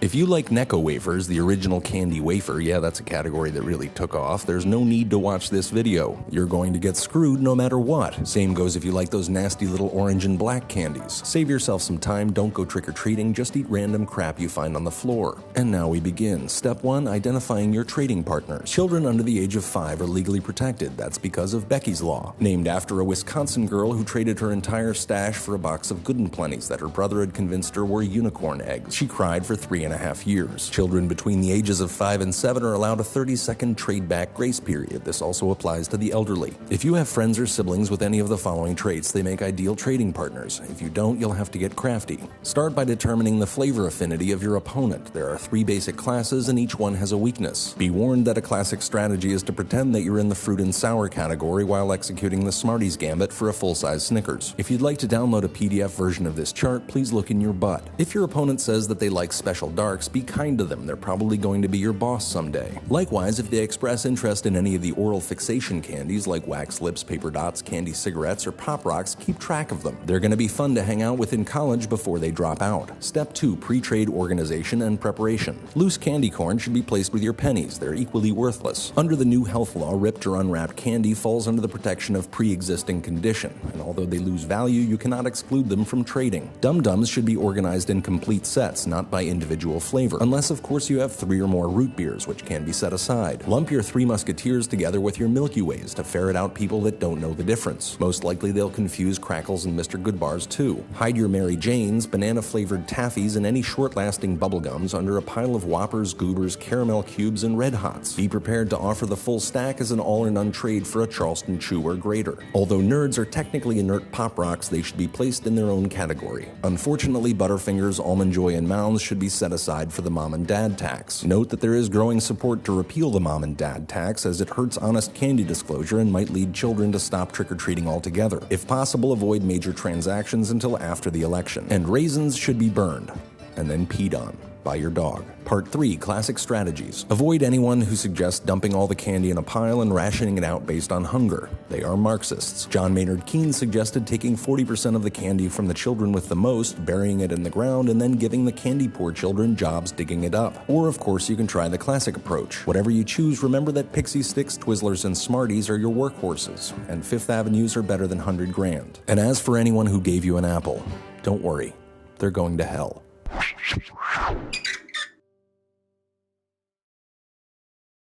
If you like Necco wafers, the original candy wafer, yeah, that's a category that really took off, there's no need to watch this video. You're going to get screwed no matter what. Same goes if you like those nasty little orange and black candies. Save yourself some time, don't go trick-or-treating, just eat random crap you find on the floor. And now we begin. Step 1, identifying your trading partners. Children under the age of 5 are legally protected. That's because of Becky's Law, named after a Wisconsin girl who traded her entire stash for a box of Good 'n' Plenty's that her brother had convinced her were unicorn eggs. She cried for 3.5 years. Children between the ages of 5 and 7 are allowed a 30-second trade-back grace period. This also applies to the elderly. If you have friends or siblings with any of the following traits, they make ideal trading partners. If you don't, you'll have to get crafty. Start by determining the flavor affinity of your opponent. There are 3 basic classes and each one has a weakness. Be warned that a classic strategy is to pretend that you're in the fruit and sour category while executing the Smarties gambit for a full-size Snickers. If you'd like to download a PDF version of this chart, please look in your butt. If your opponent says that they like special darks, be kind to them. They're probably going to be your boss someday. Likewise, if they express interest in any of the oral fixation candies like wax lips, paper dots, candy cigarettes, or pop rocks, keep track of them. They're going to be fun to hang out with in college before they drop out. Step 2, pre-trade organization and preparation. Loose candy corn should be placed with your pennies. They're equally worthless. Under the new health law, ripped or unwrapped candy falls under the protection of pre-existing condition, and although they lose value, you cannot exclude them from trading. Dum-Dums should be organized in complete sets, not by individual flavor, unless of course you have 3 or more root beers, which can be set aside. Lump your 3 Musketeers together with your Milky Ways to ferret out people that don't know the difference. Most likely they'll confuse Crackles and Mr. Goodbars too. Hide your Mary Janes, banana-flavored taffies, and any short-lasting bubblegums under a pile of Whoppers, Goobers, Caramel Cubes, and Red Hots. Be prepared to offer the full stack as an all-or-none trade for a Charleston Chew or Grater. Although nerds are technically inert pop rocks, they should be placed in their own category. Unfortunately, Butterfingers, Almond Joy, and Mounds should be set aside for the mom and dad tax. Note that there is growing support to repeal the mom and dad tax, as it hurts honest candy disclosure and might lead children to stop trick-or-treating altogether. If possible, avoid major transactions until after the election. And raisins should be burned and then peed on by your dog. Part 3, classic strategies. Avoid anyone who suggests dumping all the candy in a pile and rationing it out based on hunger. They are Marxists. John Maynard Keynes suggested taking 40% of the candy from the children with the most, burying it in the ground, and then giving the candy-poor children jobs digging it up. Or, of course, you can try the classic approach. Whatever you choose, remember that Pixie Sticks, Twizzlers, and Smarties are your workhorses, and Fifth Avenues are better than 100 grand. And as for anyone who gave you an apple, don't worry, they're going to hell.